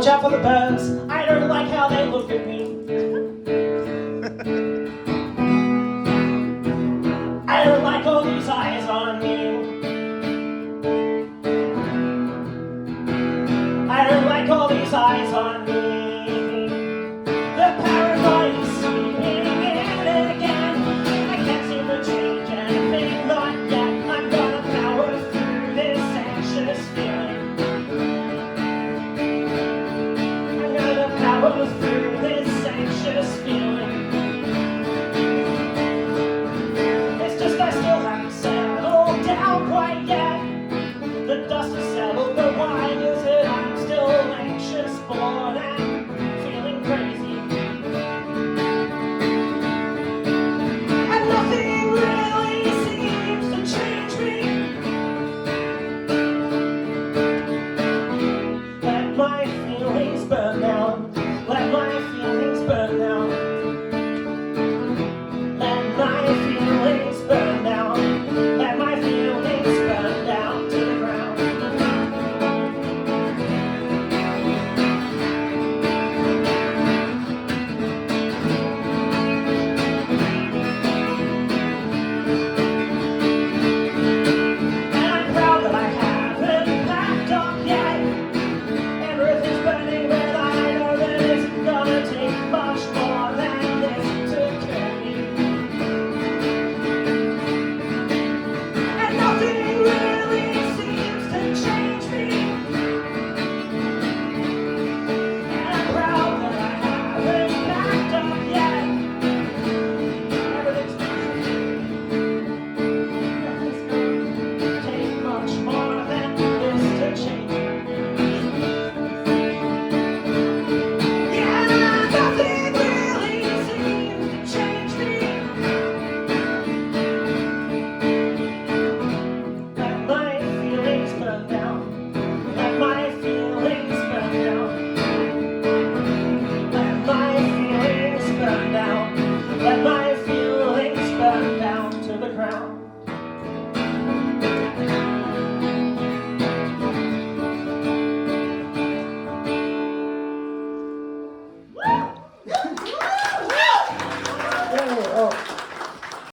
Watch out for the birds, I don't like how they look at me. I don't like all these eyes on me. I don't like all these eyes on me. The paranoid is sleeping in again. I can't seem to change anything, not yet. I'm gonna power through this anxious feeling. I'm gonna power through this anxious feeling. It's just I still haven't settled down quite yet. The dust has settled, but why is it I'm still anxious, bored, and feeling crazy? And nothing really seems to change me. Let my feelings burn down. Let my feelings burn down.